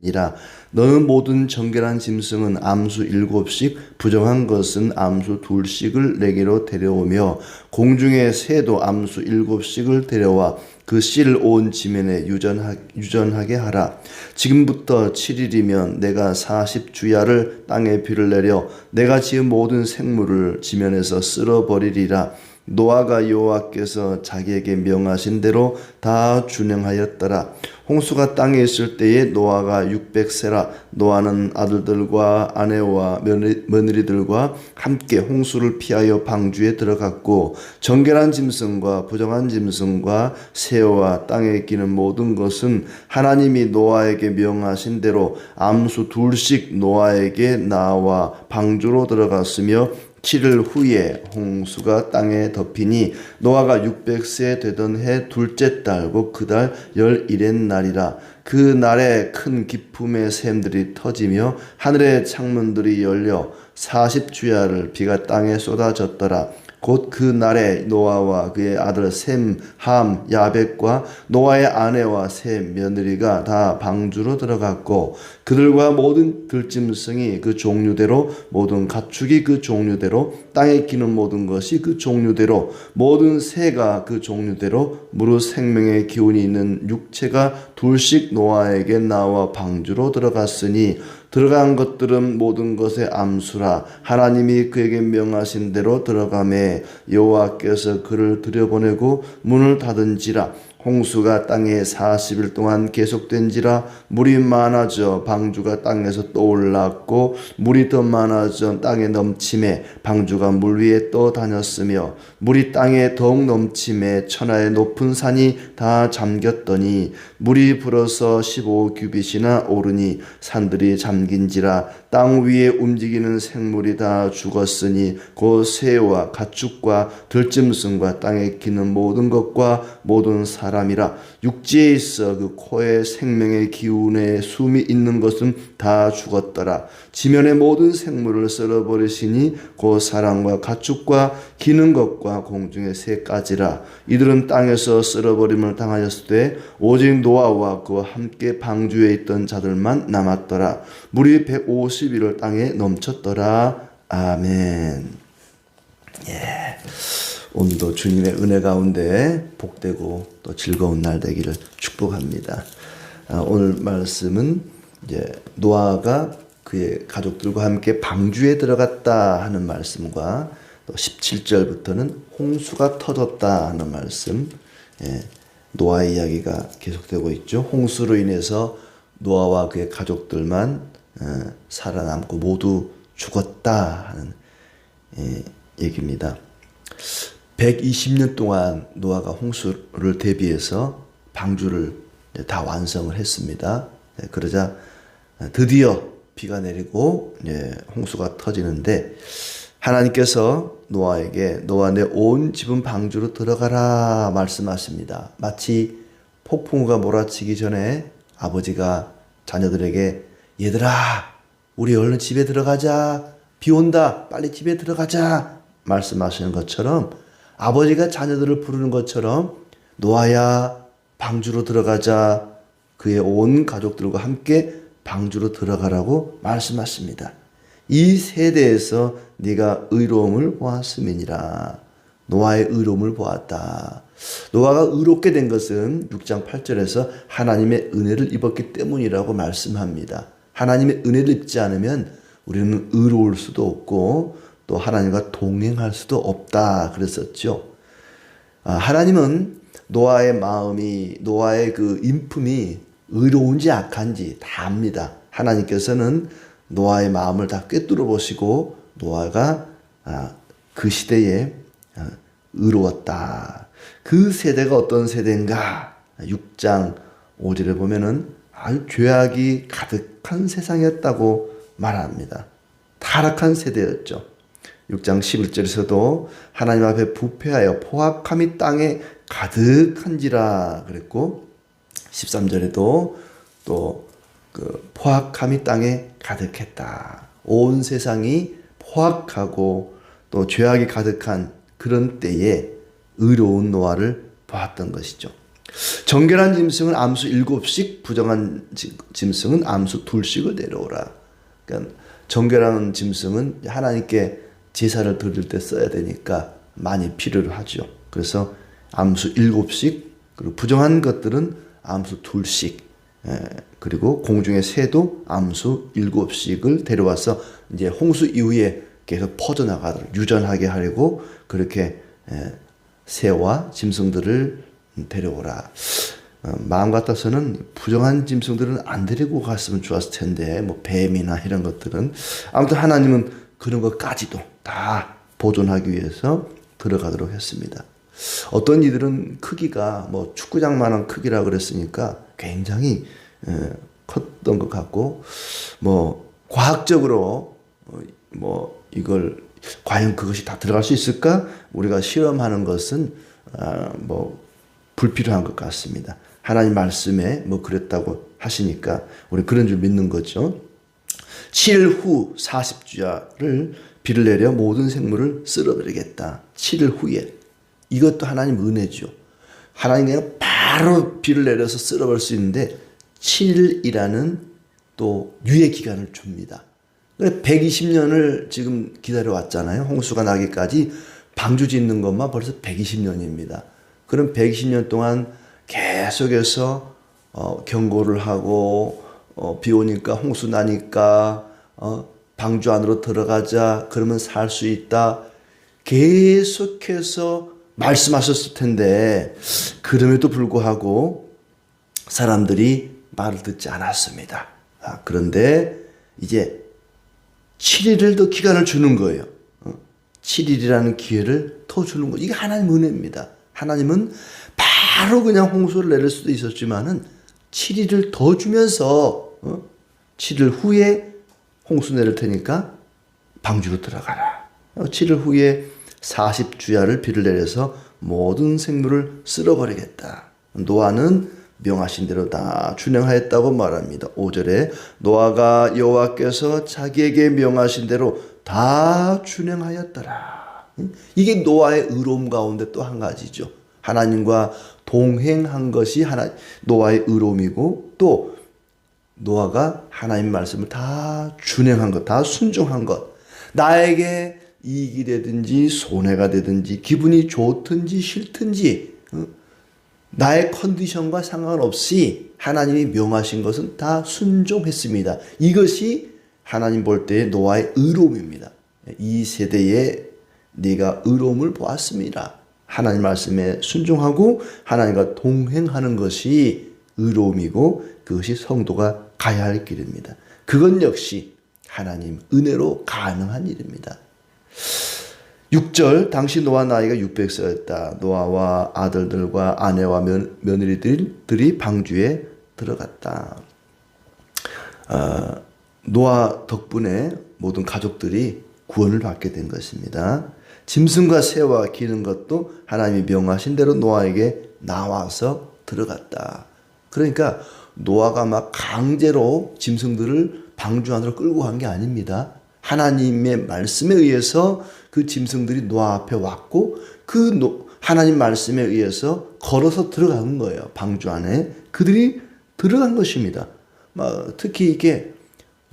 이라. 너는 모든 정결한 짐승은 암수 7씩 부정한 것은 암수 2씩을 내게로 데려오며 공중의 새도 암수 7씩을 데려와 그 씨를 온 지면에 유전하게 하라. 지금부터 7일이면 내가 40주야를 땅에 비를 내려 내가 지은 모든 생물을 지면에서 쓸어버리리라. 노아가 여호와께서 자기에게 명하신 대로 다 준행하였더라. 홍수가 땅에 있을 때에 노아가 600세라. 노아는 아들들과 아내와 며느리들과 함께 홍수를 피하여 방주에 들어갔고 정결한 짐승과 부정한 짐승과 새와 땅에 기는 모든 것은 하나님이 노아에게 명하신 대로 암수 2씩 노아에게 나와 방주로 들어갔으며 7일 후에 홍수가 땅에 덮이니 노아가 600세 되던 해 둘째 달고 그달 11의 날이라. 그 날에 큰 기품의 샘들이 터지며 하늘의 창문들이 열려 40주야를 비가 땅에 쏟아졌더라. 곧 그 날에 노아와 그의 아들 셈, 함, 야벳과 노아의 아내와 세 며느리가 다 방주로 들어갔고 그들과 모든 들짐승이 그 종류대로 모든 가축이 그 종류대로 땅에 기는 모든 것이 그 종류대로 모든 새가 그 종류대로 무릇 생명의 기운이 있는 육체가 2씩 노아에게 나와 방주로 들어갔으니 들어간 것들은 모든 것의 암수라. 하나님이 그에게 명하신 대로 들어가매 여호와께서 그를 들여보내고 문을 닫은지라. 홍수가 땅에 40일 동안 계속된지라. 물이 많아져 방주가 땅에서 떠올랐고 물이 더 많아져 땅에 넘침에 방주가 물 위에 떠다녔으며 물이 땅에 더욱 넘침에 천하의 높은 산이 다 잠겼더니 물이 불어서 15규빗이나 오르니 산들이 잠긴지라. 땅 위에 움직이는 생물이 다 죽었으니 곧 새와 가축과 들짐승과 땅에 기는 모든 것과 모든 사람이라. 육지에 있어 그 코에 생명의 기운에 숨이 있는 것은 다 죽었더라. 지면의 모든 생물을 썰어버리시니 곧 사람과 가축과 기는 것과 공중의 새까지라. 이들은 땅에서 썰어버림을 당하였을 때 오직 노아와 그와 함께 방주에 있던 자들만 남았더라. 물이 150일을 땅에 넘쳤더라. 아멘. 예. 오늘도 주님의 은혜 가운데 복되고 또 즐거운 날 되기를 축복합니다. 오늘 말씀은 이제 노아가 그의 가족들과 함께 방주에 들어갔다 하는 말씀과 또 17절부터는 홍수가 터졌다 하는 말씀, 노아의 이야기가 계속되고 있죠. 홍수로 인해서 노아와 그의 가족들만 살아남고 모두 죽었다 하는 얘기입니다. 120년 동안 노아가 홍수를 대비해서 방주를 다 완성을 했습니다. 그러자 드디어 비가 내리고 홍수가 터지는데 하나님께서 노아에게 노아 내 온 집은 방주로 들어가라 말씀하십니다. 마치 폭풍우가 몰아치기 전에 아버지가 자녀들에게 얘들아 우리 얼른 집에 들어가자. 비 온다. 빨리 집에 들어가자. 말씀하시는 것처럼 아버지가 자녀들을 부르는 것처럼 노아야 방주로 들어가자. 그의 온 가족들과 함께 방주로 들어가라고 말씀하십니다. 이 세대에서 네가 의로움을 보았음이니라. 노아의 의로움을 보았다. 노아가 의롭게 된 것은 6장 8절에서 하나님의 은혜를 입었기 때문이라고 말씀합니다. 하나님의 은혜를 입지 않으면 우리는 의로울 수도 없고 또 하나님과 동행할 수도 없다 그랬었죠. 하나님은 노아의 마음이 노아의 그 인품이 의로운지 악한지 다 압니다. 하나님께서는 노아의 마음을 다 꿰뚫어 보시고 노아가 그 시대에 의로웠다. 그 세대가 어떤 세대인가? 6장 5절에 보면은 아주 죄악이 가득한 세상이었다고 말합니다. 타락한 세대였죠. 6장 11절에서도 하나님 앞에 부패하여 포악함이 땅에 가득한지라 그랬고 13절에도 또 그 포악함이 땅에 가득했다. 온 세상이 포악하고 또 죄악이 가득한 그런 때에 의로운 노아를 보았던 것이죠. 정결한 짐승은 암수 7씩, 부정한 짐승은 암수 2씩을 내려오라. 그러니까 정결한 짐승은 하나님께 제사를 드릴 때 써야 되니까 많이 필요로 하죠. 그래서 암수 7씩, 그리고 부정한 것들은 암수 2씩, 그리고 공중의 새도 암수 7씩을 데려와서 이제 홍수 이후에 계속 퍼져나가도록 유전하게 하려고 그렇게 새와 짐승들을 데려오라. 마음 같아서는 부정한 짐승들은 안 데리고 갔으면 좋았을 텐데, 뭐 뱀이나 이런 것들은. 아무튼 하나님은 그런 것까지도 다 보존하기 위해서 들어가도록 했습니다. 어떤 이들은 크기가 뭐 축구장만한 크기라 그랬으니까 굉장히 컸던 것 같고, 뭐 과학적으로 뭐 이걸 과연 그것이 다 들어갈 수 있을까? 우리가 실험하는 것은 뭐 불필요한 것 같습니다. 하나님 말씀에 뭐 그랬다고 하시니까 우리 그런 줄 믿는 거죠. 7일 후 40주야를 비를 내려 모든 생물을 쓸어버리겠다. 7일 후에. 이것도 하나님 은혜죠. 하나님이 그냥 바로 비를 내려서 쓸어버릴 수 있는데 7일이라는 또 유예 기간을 줍니다. 120년을 지금 기다려왔잖아요. 홍수가 나기까지 방주 짓는 것만 벌써 120년입니다. 그럼 120년 동안 계속해서 경고를 하고 비 오니까 홍수 나니까 방주 안으로 들어가자, 그러면 살 수 있다, 계속해서 말씀하셨을 텐데 그럼에도 불구하고 사람들이 말을 듣지 않았습니다. 그런데 이제 7일을 더 기간을 주는 거예요. 7일이라는 기회를 더 주는 거예요. 이게 하나님 은혜입니다. 하나님은 바로 그냥 홍수를 내릴 수도 있었지만은 7일을 더 주면서 7일 후에 홍수 내릴 테니까 방주로 들어가라. 7일 후에 40주야를 비를 내려서 모든 생물을 쓸어버리겠다. 노아는 명하신 대로 다 준행하였다고 말합니다. 5절에 노아가 여호와께서 자기에게 명하신 대로 다 준행하였더라. 이게 노아의 의로움 가운데 또 한 가지죠. 하나님과 동행한 것이 노아의 의로움이고, 또 노아가 하나님 말씀을 다 준행한 것, 다 순종한 것. 나에게 이익이 되든지 손해가 되든지 기분이 좋든지 싫든지 나의 컨디션과 상관없이 하나님이 명하신 것은 다 순종했습니다. 이것이 하나님 볼 때의 노아의 의로움입니다. 이 세대에 네가 의로움을 보았습니다. 하나님 말씀에 순종하고 하나님과 동행하는 것이 의로움이고, 그것이 성도가 가야 할 길입니다. 그건 역시 하나님 은혜로 가능한 일입니다. 6절, 당시 노아 나이가 600세였다. 노아와 아들들과 아내와 며느리들이 방주에 들어갔다. 노아 덕분에 모든 가족들이 구원을 받게 된 것입니다. 짐승과 새와 기는 것도 하나님이 명하신 대로 노아에게 나와서 들어갔다. 그러니까 노아가 막 강제로 짐승들을 방주 안으로 끌고 간 게 아닙니다. 하나님의 말씀에 의해서 그 짐승들이 노아 앞에 왔고, 하나님 말씀에 의해서 걸어서 들어간 거예요. 방주 안에 그들이 들어간 것입니다. 특히 이게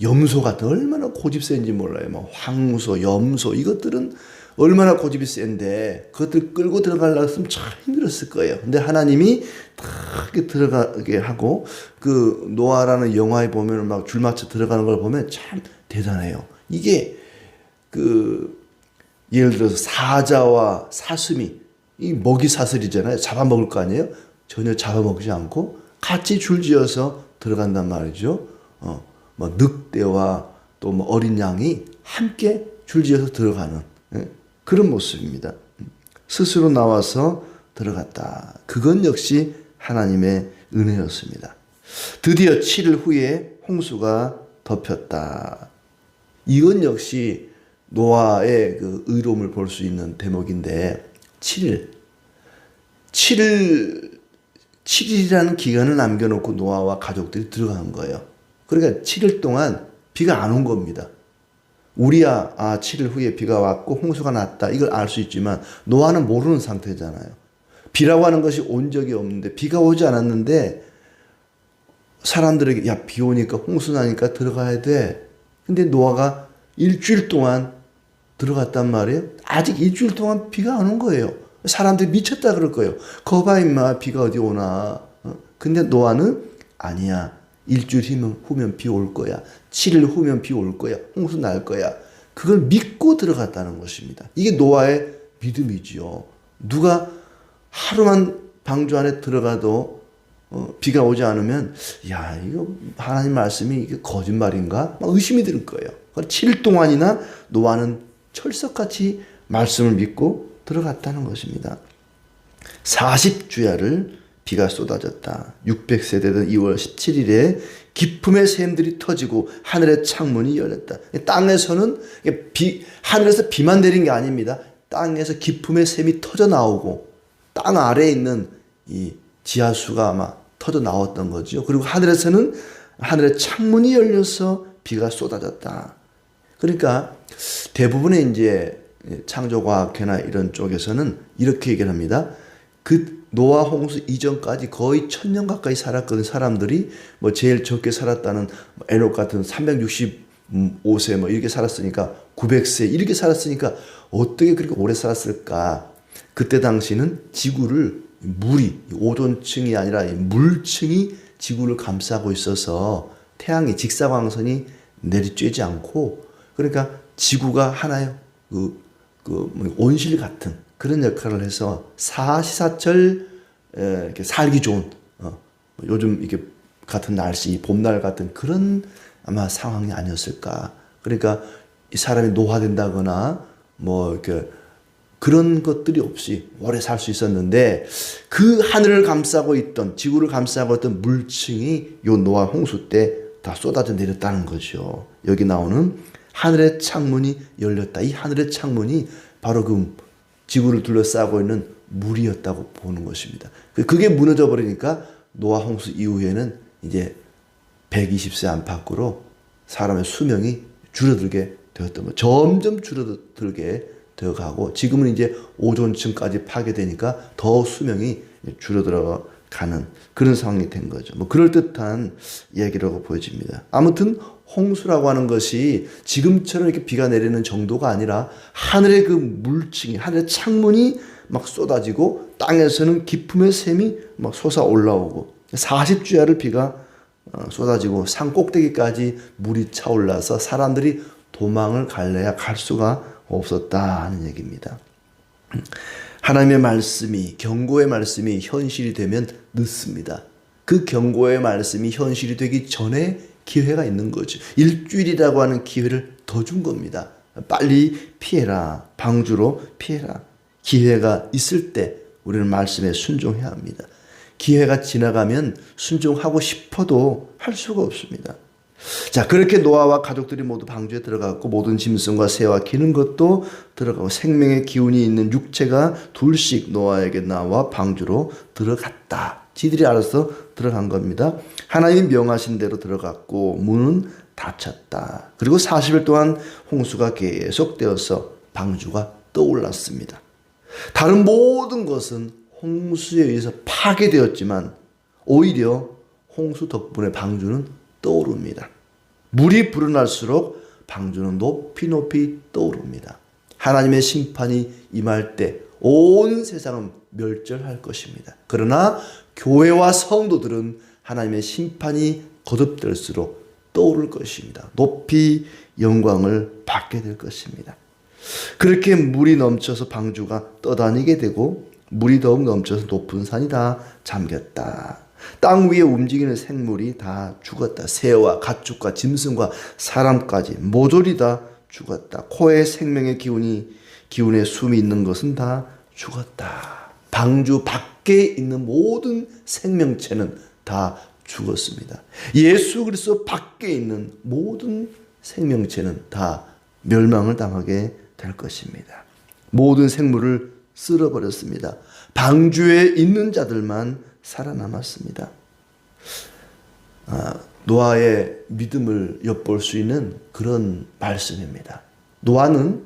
염소가 얼마나 고집이 센지 몰라요. 황소, 염소, 이것들은 얼마나 고집이 센데 그것들 끌고 들어가려고 했으면 참 힘들었을 거예요. 근데 하나님이 다 이렇게 들어가게 하고, 그 노아라는 영화에 보면 막 줄 맞춰 들어가는 걸 보면 참 대단해요. 이게 예를 들어서 사자와 사슴이, 이 먹이 사슬이잖아요. 잡아먹을 거 아니에요. 전혀 잡아먹지 않고 같이 줄지어서 들어간단 말이죠. 늑대와 또 어린 양이 함께 줄지어서 들어가는 그런 모습입니다. 스스로 나와서 들어갔다. 그건 역시 하나님의 은혜였습니다. 드디어 7일 후에 홍수가 덮였다. 이건 역시 노아의 그 의로움을 볼 수 있는 대목인데, 7일이라는 기간을 남겨놓고 노아와 가족들이 들어간 거예요. 그러니까 7일 동안 비가 안 온 겁니다. 우리야 7일 후에 비가 왔고 홍수가 났다, 이걸 알 수 있지만 노아는 모르는 상태잖아요. 비라고 하는 것이 온 적이 없는데, 비가 오지 않았는데 사람들에게 야, 비 오니까 홍수 나니까 들어가야 돼. 근데 노아가 일주일 동안 들어갔단 말이에요. 아직 일주일 동안 비가 안 온 거예요. 사람들이 미쳤다 그럴 거예요. 거봐 임마, 비가 어디 오나. 근데 노아는 아니야. 일주일 후면 비 올 거야. 7일 후면 비 올 거야. 홍수 날 거야. 그걸 믿고 들어갔다는 것입니다. 이게 노아의 믿음이지요. 누가 하루만 방주 안에 들어가도 비가 오지 않으면 야, 이거 하나님 말씀이 이게 거짓말인가? 막 의심이 들 거예요. 7일 동안이나 노아는 철석같이 말씀을 믿고 들어갔다는 것입니다. 40주야를 비가 쏟아졌다. 600세 되던 2월 17일에 기품의 샘들이 터지고 하늘의 창문이 열렸다. 땅에서는 하늘에서 비만 내린 게 아닙니다. 땅에서 기품의 샘이 터져 나오고 땅 아래에 있는 이 지하수가 아마 터져 나왔던 거죠. 그리고 하늘에서는 하늘의 창문이 열려서 비가 쏟아졌다. 그러니까 대부분의 이제 창조과학회나 이런 쪽에서는 이렇게 얘기를 합니다. 그 노아 홍수 이전까지 거의 1000년 가까이 살았거든. 사람들이 뭐 제일 적게 살았다는 에녹 같은 365세 뭐 이렇게 살았으니까 900세 이렇게 살았으니까 어떻게 그렇게 오래 살았을까? 그때 당시는 지구를 물이 오존층이 아니라 물층이 지구를 감싸고 있어서 태양의 직사광선이 내리쬐지 않고, 그러니까 지구가 하나의 온실 같은 그런 역할을 해서 사시사철 이렇게 살기 좋은 요즘 이렇게 같은 날씨, 봄날 같은 그런 아마 상황이 아니었을까. 그러니까 이 사람이 노화된다거나 뭐 이렇게 그런 것들이 없이 오래 살 수 있었는데, 그 하늘을 감싸고 있던, 지구를 감싸고 있던 물층이 요 노아 홍수 때 다 쏟아져 내렸다는 거죠. 여기 나오는 하늘의 창문이 열렸다. 이 하늘의 창문이 바로 그 지구를 둘러싸고 있는 물이었다고 보는 것입니다. 그게 무너져 버리니까 노아 홍수 이후에는 이제 120세 안팎으로 사람의 수명이 줄어들게 되었던 거. 점점 줄어들게 되어가고, 지금은 이제 오존층까지 파괴되니까 더 수명이 줄어들어 가는 그런 상황이 된 거죠. 뭐 그럴듯한 이야기라고 보여집니다. 아무튼 홍수라고 하는 것이 지금처럼 이렇게 비가 내리는 정도가 아니라 하늘의 그 물층이, 하늘의 창문이 막 쏟아지고 땅에서는 기품의 샘이 막 솟아 올라오고 40주야를 비가 쏟아지고 산 꼭대기까지 물이 차올라서 사람들이 도망을 갈래야 갈 수가 없었다 하는 얘기입니다. 하나님의 말씀이, 경고의 말씀이 현실이 되면 늦습니다. 그 경고의 말씀이 현실이 되기 전에 기회가 있는 거죠. 일주일이라고 하는 기회를 더 준 겁니다. 빨리 피해라. 방주로 피해라. 기회가 있을 때 우리는 말씀에 순종해야 합니다. 기회가 지나가면 순종하고 싶어도 할 수가 없습니다. 자, 그렇게 노아와 가족들이 모두 방주에 들어갔고 모든 짐승과 새와 기는 것도 들어가고 생명의 기운이 있는 육체가 둘씩 노아에게 나와 방주로 들어갔다. 지들이 알아서 들어간 겁니다. 하나님이 명하신 대로 들어갔고 문은 닫혔다. 그리고 40일 동안 홍수가 계속되어서 방주가 떠올랐습니다. 다른 모든 것은 홍수에 의해서 파괴되었지만 오히려 홍수 덕분에 방주는 떠오릅니다. 물이 불어날수록 방주는 높이 높이 떠오릅니다. 하나님의 심판이 임할 때 온 세상은 멸절할 것입니다. 그러나 교회와 성도들은 하나님의 심판이 거듭될수록 떠오를 것입니다. 높이 영광을 받게 될 것입니다. 그렇게 물이 넘쳐서 방주가 떠다니게 되고 물이 더욱 넘쳐서 높은 산이 다 잠겼다. 땅 위에 움직이는 생물이 다 죽었다. 새와 가축과 짐승과 사람까지 모조리 다 죽었다. 코에 생명의 기운에 숨이 있는 것은 다 죽었다. 방주 밖에 있는 모든 생명체는 다 죽었습니다. 예수 그리스도 밖에 있는 모든 생명체는 다 멸망을 당하게 될 것입니다. 모든 생물을 쓸어버렸습니다. 방주에 있는 자들만 살아남았습니다. 노아의 믿음을 엿볼 수 있는 그런 말씀입니다. 노아는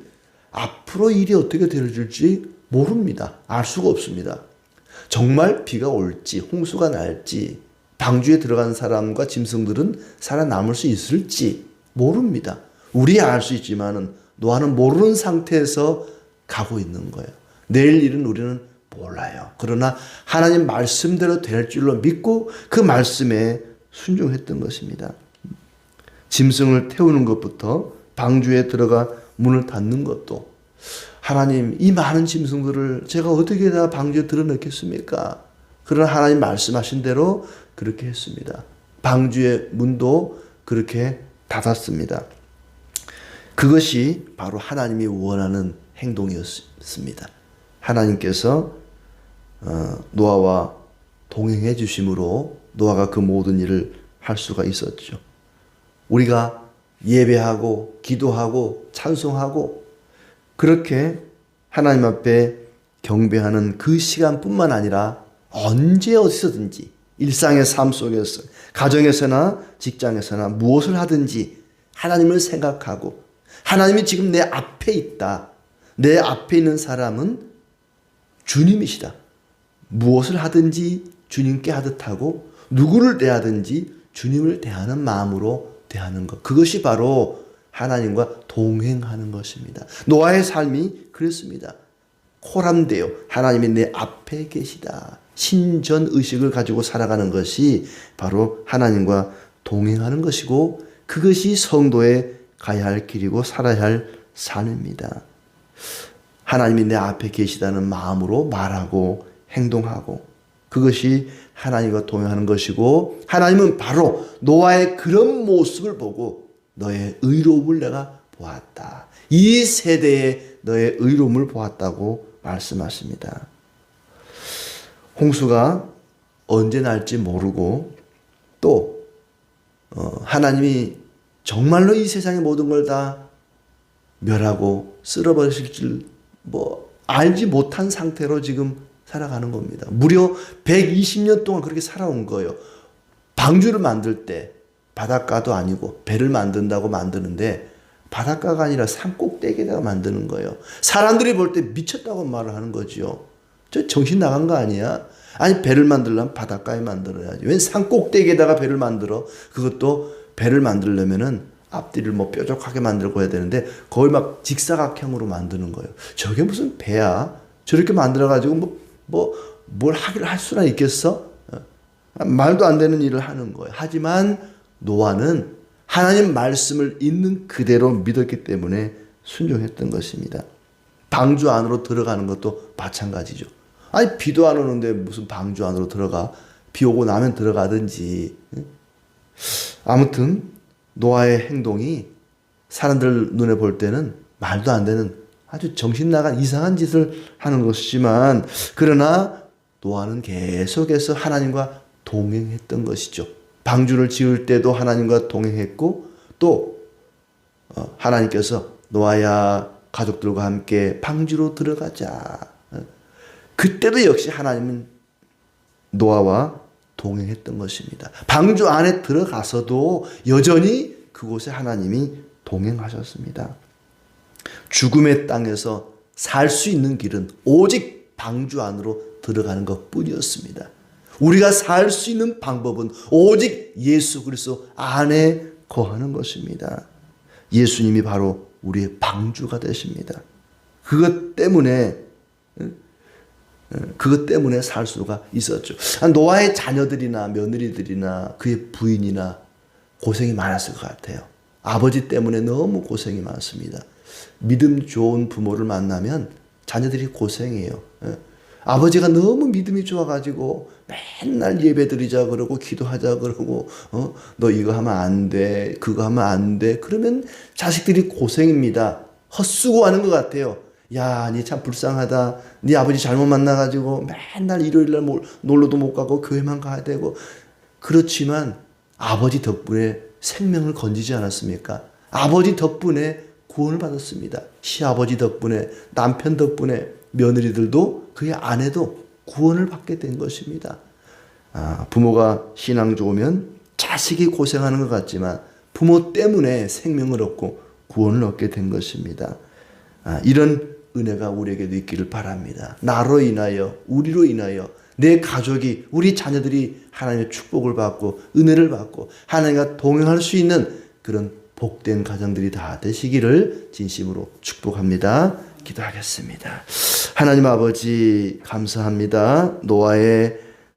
앞으로 일이 어떻게 될지 모릅니다. 알 수가 없습니다. 정말 비가 올지 홍수가 날지 방주에 들어간 사람과 짐승들은 살아남을 수 있을지 모릅니다. 우리야 알 수 있지만은 노아는 모르는 상태에서 가고 있는 거예요. 내일 일은 우리는 몰라요. 그러나 하나님 말씀대로 될 줄로 믿고 그 말씀에 순종했던 것입니다. 짐승을 태우는 것부터 방주에 들어가 문을 닫는 것도 하나님 이 많은 짐승들을 제가 어떻게 다 방주에 들어넣겠습니까? 그러나 하나님 말씀하신 대로 그렇게 했습니다. 방주의 문도 그렇게 닫았습니다. 그것이 바로 하나님이 원하는 행동이었습니다. 하나님께서 노아와 동행해 주심으로 노아가 그 모든 일을 할 수가 있었죠. 우리가 예배하고 기도하고 찬송하고 그렇게 하나님 앞에 경배하는 그 시간뿐만 아니라 언제 어디서든지 일상의 삶 속에서 가정에서나 직장에서나 무엇을 하든지 하나님을 생각하고 하나님이 지금 내 앞에 있다. 내 앞에 있는 사람은 주님이시다. 무엇을 하든지 주님께 하듯 하고 누구를 대하든지 주님을 대하는 마음으로 대하는 것. 그것이 바로 하나님과 동행하는 것입니다. 노아의 삶이 그랬습니다. 코람되어 하나님이 내 앞에 계시다. 신전 의식을 가지고 살아가는 것이 바로 하나님과 동행하는 것이고 그것이 성도의 가야 할 길이고 살아야 할 삶입니다. 하나님이 내 앞에 계시다는 마음으로 말하고 행동하고 그것이 하나님과 동행하는 것이고 하나님은 바로 노아의 그런 모습을 보고 너의 의로움을 내가 보았다. 이 세대에 너의 의로움을 보았다고 말씀하십니다. 홍수가 언제 날지 모르고 또 하나님이 정말로 이 세상의 모든 걸 다 멸하고 쓸어버리실 줄 알지 못한 상태로 지금 살아가는 겁니다. 무려 120년 동안 그렇게 살아온 거예요. 방주를 만들 때 바닷가도 아니고 배를 만든다고 만드는데 바닷가가 아니라 산 꼭대기에다가 만드는 거예요. 사람들이 볼 때 미쳤다고 말을 하는 거죠. 저 정신 나간 거 아니야? 아니 배를 만들려면 바닷가에 만들어야지. 왜 산 꼭대기에다가 배를 만들어? 그것도 배를 만들려면은 앞뒤를 뾰족하게 만들고 해야 되는데 거의 막 직사각형으로 만드는 거예요. 저게 무슨 배야? 저렇게 만들어가지고 뭘 하기를 할 수나 있겠어? 말도 안 되는 일을 하는 거예요. 하지만 노아는 하나님 말씀을 있는 그대로 믿었기 때문에 순종했던 것입니다. 방주 안으로 들어가는 것도 마찬가지죠. 아니 비도 안 오는데 무슨 방주 안으로 들어가? 비 오고 나면 들어가든지. 아무튼 노아의 행동이 사람들 눈에 볼 때는 말도 안 되는 아주 정신 나간 이상한 짓을 하는 것이지만 그러나 노아는 계속해서 하나님과 동행했던 것이죠. 방주를 지을 때도 하나님과 동행했고 또 하나님께서 노아야 가족들과 함께 방주로 들어가자. 그때도 역시 하나님은 노아와 동행했던 것입니다. 방주 안에 들어가서도 여전히 그곳에 하나님이 동행하셨습니다. 죽음의 땅에서 살 수 있는 길은 오직 방주 안으로 들어가는 것뿐이었습니다. 우리가 살 수 있는 방법은 오직 예수 그리스도 안에 거하는 것입니다. 예수님이 바로 우리의 방주가 되십니다. 그것 때문에 살 수가 있었죠. 노아의 자녀들이나 며느리들이나 그의 부인이나 고생이 많았을 것 같아요. 아버지 때문에 너무 고생이 많습니다. 믿음 좋은 부모를 만나면 자녀들이 고생해요. 아버지가 너무 믿음이 좋아가지고 맨날 예배드리자 그러고 기도하자 그러고 너 이거 하면 안 돼, 그거 하면 안 돼. 그러면 자식들이 고생입니다. 헛수고하는 것 같아요. 야, 니 참 불쌍하다. 니 아버지 잘못 만나가지고 맨날 일요일날 놀러도 못 가고 교회만 가야 되고. 그렇지만 아버지 덕분에 생명을 건지지 않았습니까? 아버지 덕분에 구원을 받았습니다. 시아버지 덕분에, 남편 덕분에 며느리들도 그의 아내도 구원을 받게 된 것입니다. 부모가 신앙 좋으면 자식이 고생하는 것 같지만 부모 때문에 생명을 얻고 구원을 얻게 된 것입니다. 이런 은혜가 우리에게도 있기를 바랍니다. 나로 인하여, 우리로 인하여 내 가족이, 우리 자녀들이 하나님의 축복을 받고 은혜를 받고 하나님과 동행할 수 있는 그런 복된 가정들이 다 되시기를 진심으로 축복합니다. 기도하겠습니다. 하나님 아버지 감사합니다. 노아의